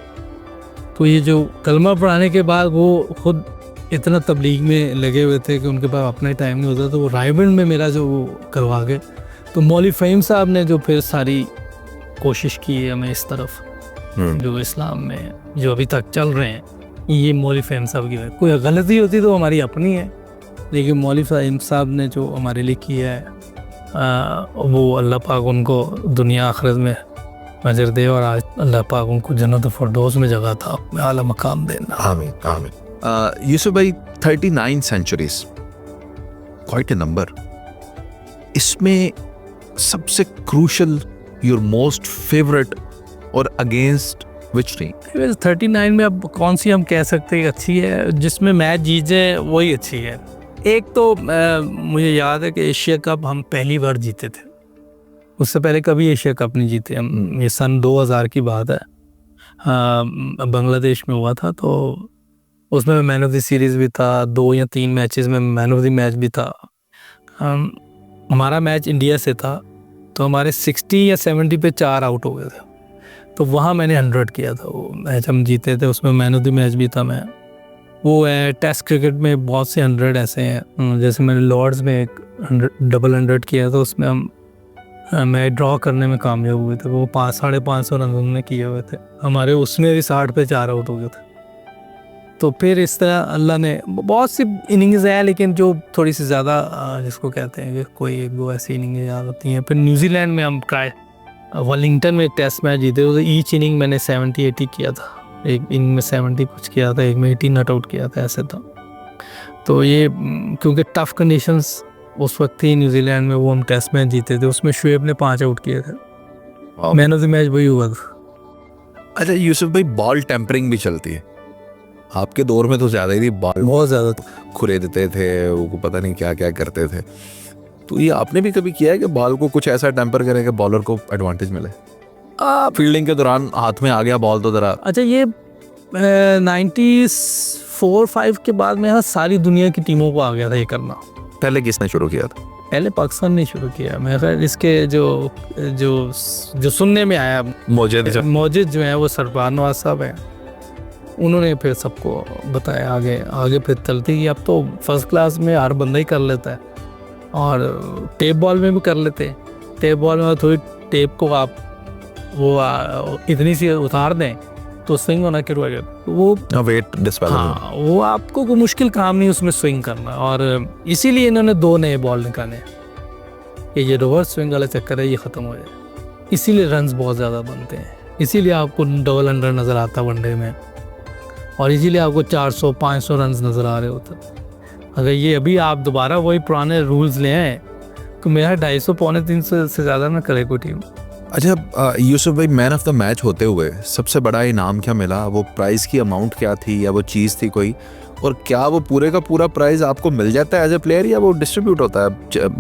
तो ये जो कलमा पढ़ाने के बाद वो खुद इतना तबलीग में लगे हुए थे कि उनके पास अपना ही टाइम नहीं होता, तो वो रायबंद में मेरा जो वो करवा गए। तो मौलवी फ़हीम साहब ने जो फिर सारी कोशिश की है हमें इस तरफ जो इस्लाम में जो अभी तक चल रहे हैं, ये मौलवी फ़हीम साहब की है। कोई गलती होती तो हमारी अपनी है, लेकिन मौलवी फ़हीम साहब ने जो हमारे लिए किया है वो अल्लाह पाक उनको दुनिया आखिरत में अजर दे, और आज अल्लाह पाक उनको जन्नत फ़िरदौस में जगह था आला मकाम देना। आमीन आमीन। यूसुफ भाई 39 सेंचुरीज, क्वाइट ए नंबर। इसमें सबसे क्रूशल, योर मोस्ट फेवरेट और अगेंस्ट विच टीम? 39 में अब कौन सी हम कह सकते हैं अच्छी है, जिसमें मैच जीत जाए वही अच्छी है। एक तो मुझे याद है कि एशिया कप हम पहली बार जीते थे, उससे पहले कभी एशिया कप नहीं जीते हम। ये सन 2000 की बात है, बांग्लादेश में हुआ था, तो उसमें मैन ऑफ द सीरीज़ भी था, 2 या 3 मैचेस में मैन ऑफ द मैच भी था। हमारा मैच इंडिया से था, तो हमारे 60 या 70 पे 4 आउट हो गए थे, तो वहाँ मैंने 100 किया था। वो मैच हम जीते थे, उसमें मैन ऑफ द मैच भी था मैं। वो है टेस्ट क्रिकेट में बहुत से 100 ऐसे हैं, जैसे मैंने लॉर्ड्स में एक डबल 100 किया था, उसमें हम मैं ड्रॉ करने में कामयाब हुए थे। वो 550 रन हमने किए हुए थे, हमारे उसमें भी 60 पे 4 आउट हो गए थे। तो फिर इस तरह अल्लाह ने बहुत सी इनिंग्स है, लेकिन जो थोड़ी सी ज़्यादा जिसको कहते हैं कि कोई एक दो ऐसी इनिंग्स याद होती हैं। फिर न्यूजीलैंड में हम वेलिंगटन में टेस्ट मैच जीते, तो ईच इनिंग मैंने 70-80 किया था। एक इनिंग में 70 कुछ किया था, एक में 80 नॉट आउट किया था, ऐसे था। तो ये क्योंकि टफ़ कंडीशंस उस वक्त थी न्यूजीलैंड में, वो हम टेस्ट मैच जीते थे, उसमें शुएब ने 5 आउट किए थे। मैन ऑफ द मैच वही हुआ था। अच्छा यूसुफ भाई, बॉल टेम्परिंग भी चलती है आपके दौर में तो ज़्यादा ही थी, बॉल बहुत ज़्यादा खुरे देते थे, वो पता नहीं क्या क्या करते थे। तो ये आपने भी कभी किया है कि बॉल को कुछ ऐसा टेम्पर करे कि बॉलर को एडवांटेज मिले? फील्डिंग के दौरान हाथ में आ गया बॉल तो ज़रा। अच्छा, ये 94-5 के बाद में सारी दुनिया की टीमों को आ गया था ये करना। पहले किसने शुरू किया था? पहले पाकिस्तान ने शुरू किया। मैं खैर इसके जो सुनने में आया, मौजूद जो है वो सरफराज नवाज साहब हैं, उन्होंने फिर सबको बताया। आगे फिर चलती गई। अब तो फर्स्ट क्लास में हर बंदा ही कर लेता है, और टेप बॉल में भी कर लेते हैं। टेप बॉल में थोड़ी टेप को आप वो इतनी सी उतार दें तो स्विंग होना शुरू हो जाए। वो वेट डिस्पैलेंस, हाँ, वो आपको कोई मुश्किल काम नहीं उसमें स्विंग करना। और इसीलिए इन्होंने 2 नए बॉल निकाले कि ये रिवर्स स्विंग वाला चक्कर है, ये ख़त्म हो जाए। इसीलिए रन्स बहुत ज़्यादा बनते हैं, इसीलिए आपको डबल 100 नज़र आता वनडे में, और इसीलिए आपको 400-500 रन नज़र आ रहे होते। अगर ये अभी आप दोबारा वही पुराने रूल्स ले आए तो मेरा 250-300 से ज़्यादा ना करे कोई टीम। अच्छा यूसुफ भाई, मैन ऑफ द मैच होते हुए सबसे बड़ा इनाम क्या मिला? वो प्राइज़ की अमाउंट क्या थी, या वो चीज़ थी कोई? और क्या वो पूरे का पूरा प्राइज़ आपको मिल जाता है एज ए प्लेयर, या वो डिस्ट्रीब्यूट होता है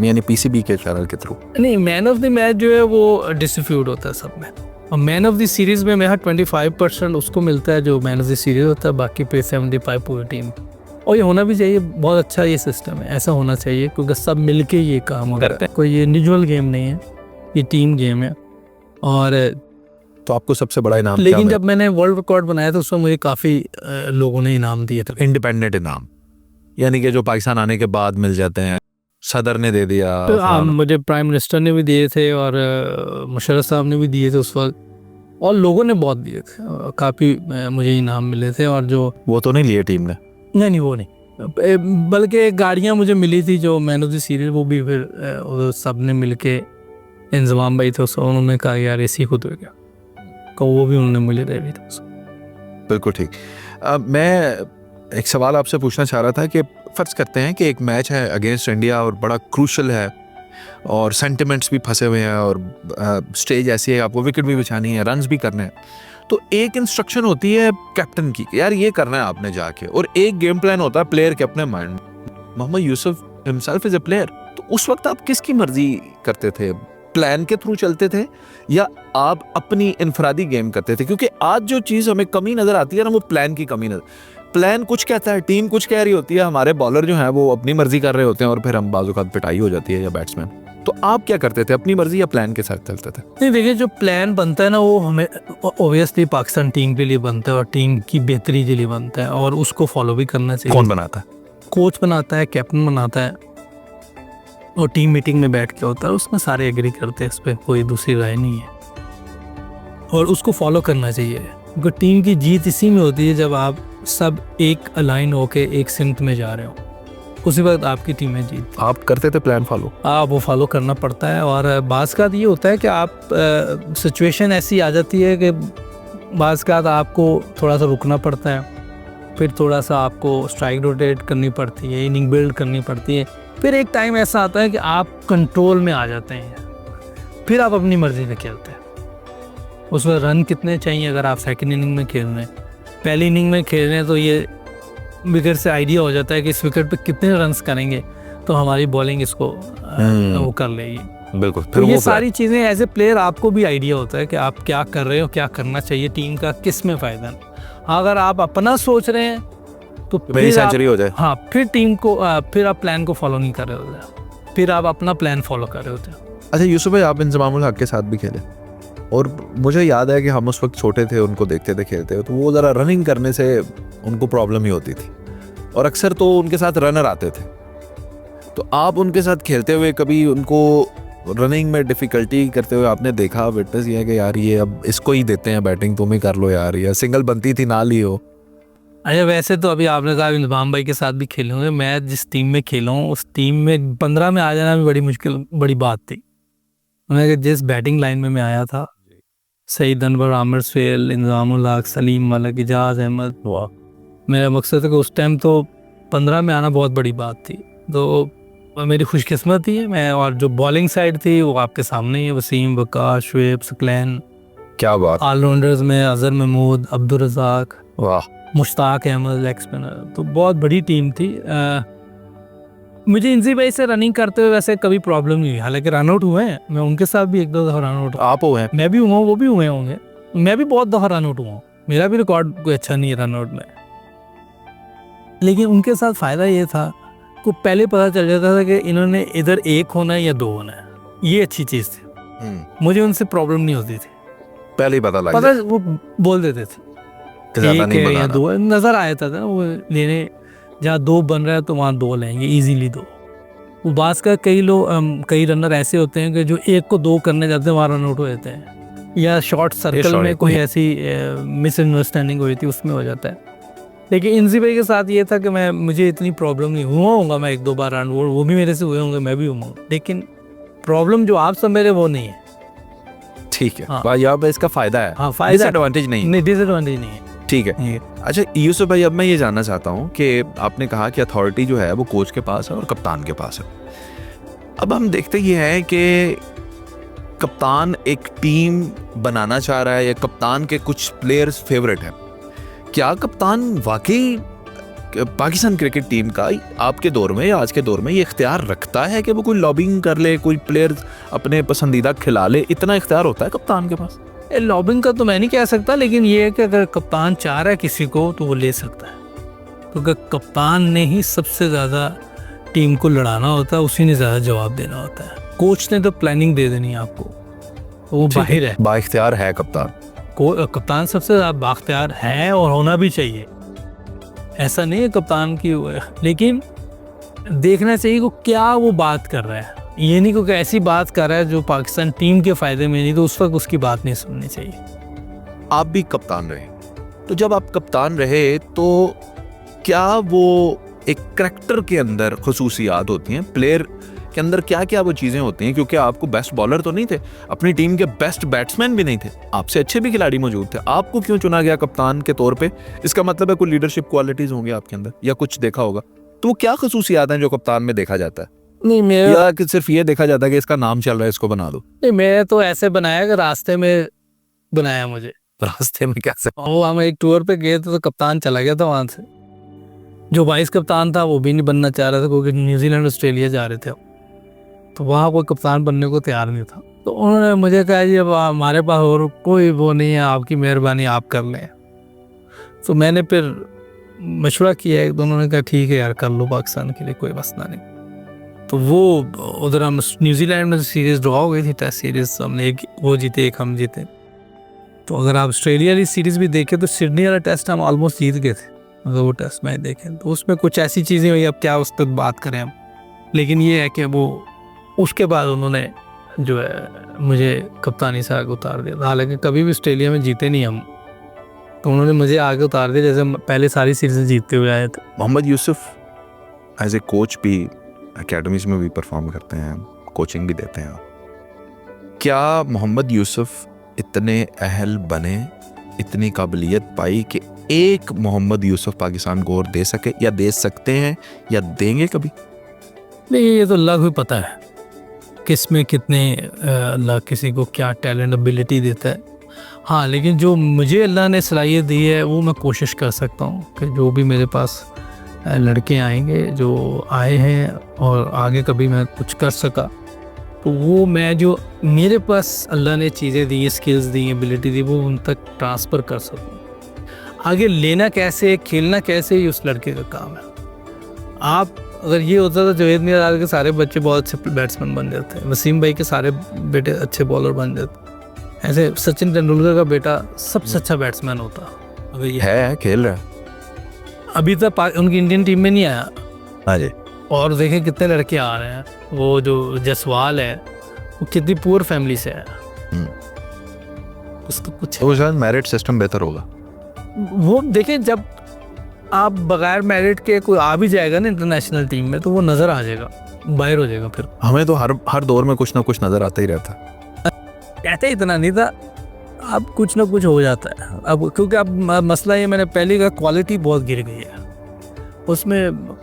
यानी पीसीबी के चैनल के थ्रू? नहीं, मैन ऑफ द मैच जो है वो डिस्ट्रीब्यूट होता है सब में। और मैन ऑफ द सीरीज़ में मेरा 25% उसको मिलता है जो मैन ऑफ द सीरीज़ होता है, बाकी पे 75 पूरी टीम। और ये होना भी चाहिए, बहुत अच्छा ये सिस्टम है, ऐसा होना चाहिए, क्योंकि सब मिलके ये काम करते हैं। कोई ये इंडिविजुअल गेम नहीं है, ये टीम गेम है। और तो आपको सबसे बड़ा इनाम? लेकिन जब मैंने वर्ल्ड रिकॉर्ड बनाया था उसमें मुझे काफ़ी लोगों ने इनाम दिए थे। इंडिपेंडेंट इनाम, यानी कि जो पाकिस्तान आने के बाद मिल जाते हैं, सदर ने दे दिया? तो हाँ, मुझे प्राइम मिनिस्टर ने भी दिए थे, और मुशर्रफ साहब ने भी दिए थे उस वक्त, और लोगों ने बहुत दिए थे, काफ़ी मुझे इनाम मिले थे। और जो वो तो नहीं लिए टीम ने? नहीं, वो नहीं, बल्कि गाड़ियाँ मुझे मिली थी जो मैन ऑफ द सीरीज, वो भी फिर सब ने मिल के, इंजमाम भाई थे उसको, उन्होंने कहा यार इसी को दो क्या, तो वो भी उन्होंने मुझे दे दी थी। बिल्कुल ठीक। मैं एक सवाल आपसे पूछना चाह रहा था कि फ़र्ज़ करते हैं कि एक मैच है अगेंस्ट इंडिया और बड़ा क्रूशल है, और सेंटिमेंट्स भी फंसे हुए हैं, और स्टेज ऐसी है, आपको विकेट भी बचानी है, रन्स भी करने हैं, तो एक इंस्ट्रक्शन होती है कैप्टन की, यार ये करना है आपने जाके, और एक गेम प्लान होता है प्लेयर के अपने mind. Mohammad Yousuf himself is a player, तो उस वक्त आप किसकी मर्जी करते थे? प्लान के थ्रू चलते थे, या आप अपनी इनफरादी गेम करते थे? क्योंकि आज जो चीज़ हमें कमी नज़र आती है ना, वो प्लान की कमी नज़र। प्लान कुछ कहता है, टीम कुछ कह रही होती है, हमारे बॉलर जो हैं वो अपनी मर्जी कर रहे होते हैं, और फिर हम बाज़ औक़ात पिटाई हो जाती है या बैट्समैन। तो आप क्या करते थे, अपनी मर्जी या प्लान के साथ चलते थे? नहीं देखिए, जो प्लान बनता है ना वो हमें ओबियसली पाकिस्तान टीम के लिए बनता है और टीम की बेहतरी के लिए बनता है, और उसको फॉलो भी करना चाहिए। कौन बनाता है? कोच बनाता है, कैप्टन बनाता है, और टीम मीटिंग में बैठ के होता है, उसमें सारे एग्री करते हैं, इस पर कोई दूसरी राय नहीं है, और उसको फॉलो करना चाहिए। क्योंकि टीम की जीत इसी में होती है जब आप सब एक अलाइन होके एक सिमत में जा रहे हो, उसी वक्त आपकी टीमें जीतती। आप करते थे प्लान फॉलो? आप वो फॉलो करना पड़ता है, और बाज़ का ये होता है कि आप सिचुएशन ऐसी आ जाती है कि बाज़ का आपको थोड़ा सा रुकना पड़ता है, फिर थोड़ा सा आपको स्ट्राइक रोटेट करनी पड़ती है, इनिंग बिल्ड करनी पड़ती है, फिर एक टाइम ऐसा आता है कि आप कंट्रोल में आ जाते हैं, फिर आप अपनी मर्ज़ी से खेलते हैं। उसमें रन कितने चाहिए अगर आप सेकंड इनिंग में खेल रहे हैं, पहली इनिंग में खेल रहे हैं, तो ये विकेट से आइडिया हो जाता है कि इस विकेट पे कितने रन्स करेंगे तो हमारी बॉलिंग इसको वो कर लेगी। बिल्कुल। तो फिर ये वो सारी चीज़ें एज ए प्लेयर आपको भी आइडिया होता है कि आप क्या कर रहे हो, क्या करना चाहिए, टीम का किस में फ़ायदा है। अगर आप अपना सोच रहे हैं तो मेरी फिर सेंचुरी हो जाए, हाँ, फिर टीम को फिर आप प्लान को फॉलो नहीं कर रहे होते, फिर आप अपना प्लान फॉलो कर रहे होते हैं। अच्छा यूसुफ भाई, आप इंजमामुल हक के साथ भी खेले, और मुझे याद है कि हम उस वक्त छोटे थे, उनको देखते थे खेलते हुए, तो वो ज़रा रनिंग करने से उनको प्रॉब्लम ही होती थी, और अक्सर तो उनके साथ रनर आते थे। तो आप उनके साथ खेलते हुए कभी उनको रनिंग में डिफ़िकल्टी करते हुए आपने देखा, विटनेस किया कि यार ये अब इसको ही देते हैं बैटिंग, तुम ही कर लो यार, या सिंगल बनती थी ना ली हो? अच्छा, वैसे तो अभी आपने कहा इंजमाम भाई के साथ भी खेले होंगे, मैं जिस टीम में खेला हूँ उस टीम में 15 में आ जाना भी बड़ी बात थी। मैं जिस बैटिंग लाइन में मैं आया था, सईद अनवर, आमिर सुहेल, इंजमामुल हक, सलीम मलिक, इजाज़ अहमद, वाह। मेरा मकसद है कि उस टाइम तो 15 में आना बहुत बड़ी बात थी, तो मेरी खुशकिस्मती है मैं। और जो बॉलिंग साइड थी वो आपके सामने ही है, वसीम, वकास, शुएब, सकलैन, क्या बात। ऑलराउंडर्स में अजहर महमूद, अब्दुल रज़ाक, वाह। मुश्ताक अहमद, लेग स्पिनर, तो बहुत बड़ी टीम थी। मुझे इंजी भाई से रनिंग करते हुए वैसे कभी प्रॉब्लम नहीं हुई, हालांकि रन आउट हुए हैं, मैं उनके साथ भी एक दो दफ़ा रन आउट, आप हुए हैं? मैं भी हुआ हूँ, वो भी हुए होंगे, मैं भी बहुत दफ़ा रन आउट हुआ हूँ, मेरा भी रिकॉर्ड कोई अच्छा नहीं है रन आउट में। लेकिन उनके साथ फ़ायदा ये था को पहले पता चल जाता था कि इन्होंने इधर एक होना है या दो होना है, ये अच्छी चीज़ थी। मुझे उनसे प्रॉब्लम नहीं होती थी, पहले ही पता लग पता वो बोल देते थे ज़्यादा एक नहीं है या बनाना। दो है, नज़र आ जाता था ना वो लेने, जहाँ दो बन रहा है तो वहाँ दो लेंगे इजीली दो। वो बास का कई लोग कई रनर ऐसे होते हैं कि जो एक को दो करने जाते हैं वहाँ रन आउट हो जाते हैं, या शॉर्ट सर्कल में कोई ऐसी मिसअंडरस्टैंडिंग हुई थी उसमें हो जाता है। लेकिन इंजी भाई के साथ ये था कि मुझे इतनी प्रॉब्लम नहीं हुआ होगा, मैं एक दो बार रन वो भी मेरे से हुए होंगे, मैं भी हुआ, लेकिन प्रॉब्लम जो आप सब मेरे वो नहीं है। ठीक है, हाँ। यहाँ पे इसका फायदा है, हाँ, फायदा, डिसएडवांटेज नहीं। डिसएडवांटेज नहीं है। ठीक है। अच्छा यूसुफ भाई, अब मैं ये जानना चाहता हूँ कि आपने कहा कि अथॉरिटी जो है वो कोच के पास है और कप्तान के पास है। अब हम देखते ये हैं कि कप्तान एक टीम बनाना चाह रहा है, या कप्तान के कुछ प्लेयर्स फेवरेट हैं, क्या कप्तान वाकई पाकिस्तान क्रिकेट टीम का आपके दौर में या आज के दौर में ये इख्तियार रखता है कि वो कोई लॉबिंग कर ले, कोई प्लेयर अपने पसंदीदा खिला ले, इतना इख्तियार होता है कप्तान के पास? लॉबिंग का तो मैं नहीं कह सकता, लेकिन ये है कि अगर कप्तान चाह रहा है किसी को तो वो ले सकता है, क्योंकि कप्तान ने ही सबसे ज़्यादा टीम को लड़ाना होता है, उसी ने ज़्यादा जवाब देना होता है। कोच ने तो प्लानिंग दे देनी है आपको, वो बाहिर है, बाइख्तियार है कप्तान। कप्तान सबसे ज़्यादा बाख्तियार है और होना भी चाहिए, ऐसा नहीं है कप्तान की, लेकिन देखना चाहिए को क्या वो बात कर रहा है, ये नहीं क्योंकि ऐसी बात कर रहा है जो पाकिस्तान टीम के फ़ायदे में नहीं, तो उस वक्त उसकी बात नहीं सुननी चाहिए। आप भी कप्तान रहे, तो जब आप कप्तान रहे तो क्या वो एक करैक्टर के अंदर खुसूसियात होती हैं, प्लेयर के अंदर क्या क्या वो चीज़ें होती हैं? क्योंकि आपको बेस्ट बॉलर तो नहीं थे, अपनी टीम के बेस्ट बैट्समैन भी नहीं थे, आपसे अच्छे भी खिलाड़ी मौजूद थे, आपको क्यों चुना गया कप्तान के तौर पे? इसका मतलब है कोई लीडरशिप क्वालिटीज़ होंगी आपके अंदर, या कुछ देखा होगा, तो वो क्या खुसूसियात हैं जो कप्तान में देखा जाता है? नहीं, मैं या कि सिर्फ ये देखा जाता है कि इसका नाम चल रहा है, इसको बना दो? नहीं, मैं तो ऐसे बनाया कि रास्ते में बनाया मुझे। रास्ते में कैसे? वो हम एक टूर पे गए थे तो कप्तान चला गया था वहाँ से, जो वाइस कप्तान था वो भी नहीं बनना चाह रहा था, क्योंकि न्यूजीलैंड ऑस्ट्रेलिया जा रहे थे, तो वहाँ कोई कप्तान बनने को तैयार नहीं था। तो उन्होंने मुझे कहा जी अब हमारे पास और कोई वो नहीं है, आपकी मेहरबानी आप कर लें। तो मैंने फिर मशवरा किया, एक दोनों ने कहा ठीक है यार कर लो पाकिस्तान के लिए, कोई मसला नहीं। तो वो उधर हम न्यूजीलैंड में सीरीज़ ड्रॉ हो गई थी, टेस्ट सीरीज़ हमने एक वो जीते, एक हम जीते। तो अगर आप ऑस्ट्रेलिया वाली सीरीज़ भी देखें तो सिडनी वाला टेस्ट हम ऑलमोस्ट जीत गए थे, अगर वो टेस्ट मैच देखें तो उसमें कुछ ऐसी चीज़ें हुई, अब क्या उस पर बात करें हम। लेकिन ये है कि वो उसके बाद उन्होंने जो है मुझे कप्तानी से आगे उतार दिया, हालांकि कभी भी ऑस्ट्रेलिया में जीते नहीं हम, तो उन्होंने मुझे आगे उतार दिया जैसे पहले सारी सीरीज़ जीतते हुए आए थे। Mohammad Yousuf as a coach भी एकेडमीज में भी परफॉर्म करते हैं, कोचिंग भी देते हैं। क्या मोहम्मद यूसुफ इतने अहल बने, इतनी काबिलियत पाई कि एक मोहम्मद यूसुफ पाकिस्तान को और दे सके, या दे सकते हैं या देंगे कभी? नहीं, ये तो अल्लाह को ही पता है किस में कितने अल्लाह किसी को क्या टैलेंट एबिलिटी देता है। हाँ, लेकिन जो मुझे अल्लाह ने सलाहियत दी है वो मैं कोशिश कर सकता हूँ कि जो भी मेरे पास लड़के आएंगे, जो आए हैं और आगे कभी मैं कुछ कर सका, तो वो मैं जो मेरे पास अल्लाह ने चीज़ें दी, स्किल्स दी, एबिलिटी दी, वो उन तक ट्रांसफ़र कर सकूँ। आगे लेना कैसे, खेलना कैसे, ये उस लड़के का काम है। आप अगर ये होता तो जवेद मियां के सारे बच्चे बहुत अच्छे बैट्समैन बन जाते हैं, वसीम भाई के सारे बेटे अच्छे बॉलर बन जाते, ऐसे सचिन तेंदुलकर का बेटा सबसे अच्छा बैट्समैन होता। अगर ये है खेल रहा है, अभी तक उनकी इंडियन टीम में नहीं आया। हाँ जी। और देखें कितने लड़के आ रहे हैं, वो जो जसवाल है वो कितनी पुअर फैमिली से है, उसको कुछ तो शायद मेरिट सिस्टम बेहतर होगा। वो देखें, जब आप बगैर मेरिट के कोई आ भी जाएगा ना इंटरनेशनल टीम में तो वो नज़र आ जाएगा, बाहर हो जाएगा। फिर हमें तो हर दौर में कुछ ना कुछ नज़र आता ही रहता। कहते इतना नहीं था, अब कुछ ना कुछ हो जाता है। अब क्योंकि अब मसला ये, मैंने पहले का क्वालिटी बहुत गिर गई है, उसमें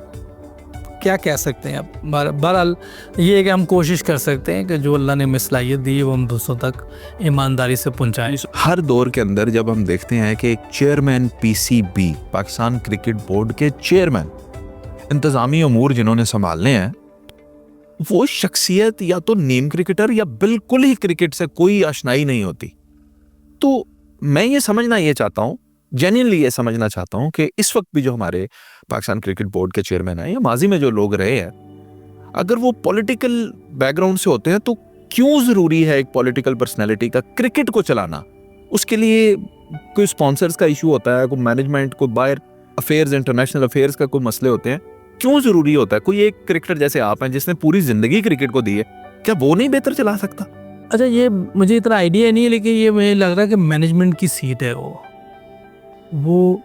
क्या कह सकते हैं। अब बहरहाल ये है कि हम कोशिश कर सकते हैं कि जो अल्लाह ने हमें सलाहियत दी है वो हम दूसरों तक ईमानदारी से पहुंचाएं। हर दौर के अंदर जब हम देखते हैं कि एक chairman PCB, Pakistan cricket board के चेयरमैन, इंतज़ामी अमूर जिन्होंने संभालने हैं, वो शख्सियत या तो नीम क्रिकेटर या बिल्कुल ही क्रिकेट से कोई आशनाई नहीं होती। तो मैं ये समझना ये चाहता हूँ, जेन्युइनली ये समझना चाहता हूँ कि इस वक्त भी जो हमारे पाकिस्तान क्रिकेट बोर्ड के चेयरमैन हैं या माजी में जो लोग रहे हैं, अगर वो पॉलिटिकल बैकग्राउंड से होते हैं तो क्यों ज़रूरी है एक पॉलिटिकल पर्सनैलिटी का क्रिकेट को चलाना? उसके लिए कोई स्पॉन्सर्स का इशू होता है, कोई मैनेजमेंट, कोई बाहर अफेयर्स, इंटरनेशनल अफेयर्स का कोई मसले होते हैं, क्यों ज़रूरी होता है? कोई एक क्रिकेटर जैसे आप हैं जिसने पूरी ज़िंदगी क्रिकेट को दी है, क्या वो नहीं बेहतर चला सकता? अच्छा, ये मुझे इतना आइडिया नहीं है, लेकिन ये मुझे लग रहा है कि मैनेजमेंट की सीट है वो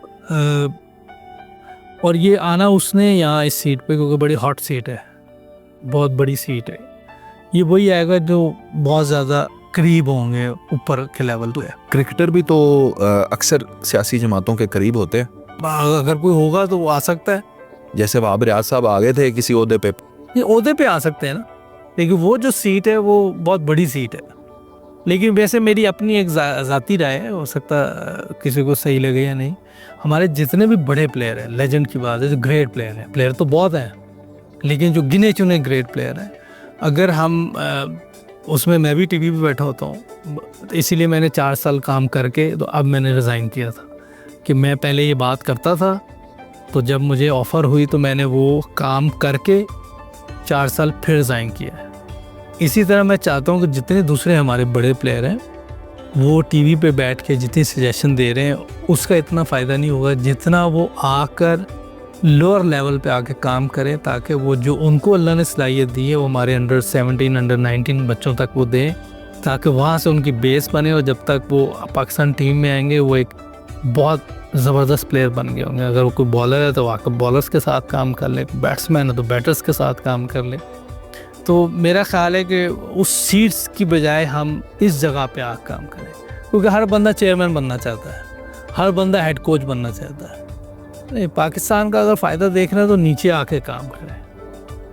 और ये आना उसने यहाँ इस सीट पे, क्योंकि बड़ी हॉट सीट है, बहुत बड़ी सीट है, ये वही आएगा जो बहुत ज़्यादा करीब होंगे ऊपर के लेवल पे। क्रिकेटर भी तो अक्सर सियासी जमातों के करीब होते हैं। अगर कोई होगा तो वो आ सकता है, जैसे वहाब रियाज साहब आ गए थे किसी ओहदे पे, ये ओहदे पे आ सकते हैं ना, लेकिन वो जो सीट है वो बहुत बड़ी सीट है। लेकिन वैसे मेरी अपनी एक ज़ाती राय है, हो सकता किसी को सही लगे या नहीं, हमारे जितने भी बड़े प्लेयर हैं, लेजेंड की बात है, जो ग्रेट प्लेयर हैं, प्लेयर तो बहुत हैं, लेकिन जो गिने चुने ग्रेट प्लेयर हैं, अगर हम उसमें, मैं भी टीवी पे बैठा होता हूँ, इसीलिए मैंने 4 साल काम करके तो अब मैंने रिज़ाइन किया था कि मैं पहले ये बात करता था, तो जब मुझे ऑफ़र हुई तो मैंने वो काम करके 4 साल फिर रिज़ाइन किया है। इसी तरह मैं चाहता हूँ कि जितने दूसरे हमारे बड़े प्लेयर हैं वो टीवी पे बैठ के जितनी सजेशन दे रहे हैं उसका इतना फ़ायदा नहीं होगा जितना वो आकर लोअर लेवल पे आके काम करें, ताकि वो जो उनको अल्लाह ने सलाहियत दी है वो हमारे अंडर 17, अंडर 19 बच्चों तक वो दें, ताकि वहाँ से उनकी बेस बने और जब तक वो पाकिस्तान टीम में आएंगे वो एक बहुत ज़बरदस्त प्लेयर बन गए होंगे। अगर वो कोई बॉलर है तो आकर बॉलर्स के साथ काम कर ले, बैट्समैन है तो बैटर्स के साथ काम कर ले। तो मेरा ख्याल है कि उस सीट्स की बजाय हम इस जगह पे आकर काम करें, क्योंकि हर बंदा चेयरमैन बनना चाहता है, हर बंदा हेड कोच बनना चाहता है। नहीं, पाकिस्तान का अगर फ़ायदा देखना है तो नीचे आके काम करें,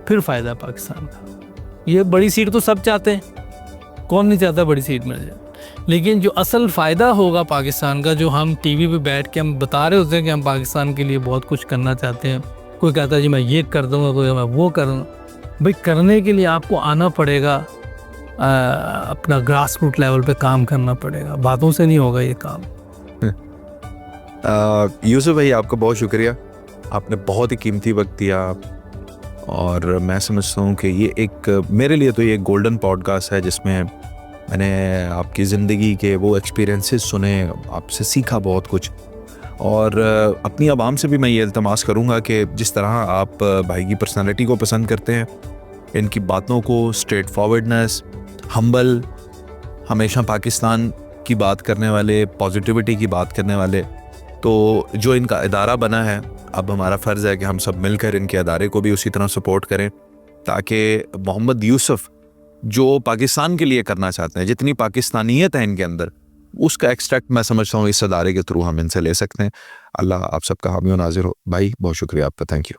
फिर फ़ायदा है पाकिस्तान का। ये बड़ी सीट तो सब चाहते हैं, कौन नहीं चाहता बड़ी सीट मिल जाए, लेकिन जो असल फ़ायदा होगा पाकिस्तान का, जो हम टीवी पे बैठ के हम बता रहे होते हैं कि हम पाकिस्तान के लिए बहुत कुछ करना चाहते हैं, कोई कहता है जी मैं ये कर दूँगा, कोई मैं वो कर दूँगा। भाई करने के लिए आपको आना पड़ेगा, अपना ग्रास रूट लेवल पे काम करना पड़ेगा, बातों से नहीं होगा ये काम। यूसुफ भाई, आपका बहुत शुक्रिया, आपने बहुत ही कीमती वक्त दिया और मैं समझता हूँ कि ये एक मेरे लिए तो ये एक गोल्डन पॉडकास्ट है जिसमें मैंने आपकी ज़िंदगी के वो एक्सपीरियंसेस सुने, आपसे सीखा बहुत कुछ। और अपनी आवाम से भी मैं ये इल्तमास करूँगा कि जिस तरह आप भाई की पर्सनालिटी को पसंद करते हैं, इनकी बातों को, स्ट्रेट फॉरवर्डनेस, हम्बल, हमेशा पाकिस्तान की बात करने वाले, पॉजिटिविटी की बात करने वाले, तो जो इनका इदारा बना है, अब हमारा फ़र्ज़ है कि हम सब मिलकर इनके अदारे को भी उसी तरह सपोर्ट करें ताकि मोहम्मद यूसुफ जो पाकिस्तान के लिए करना चाहते हैं, जितनी पाकिस्तानियत है इनके अंदर, उसका एक्सट्रैक्ट मैं समझता हूँ इस अदारे के थ्रू हम इनसे ले सकते हैं। अल्लाह आप सबका हामी व नाज़िर हो। भाई बहुत शुक्रिया आपका, थैंक यू।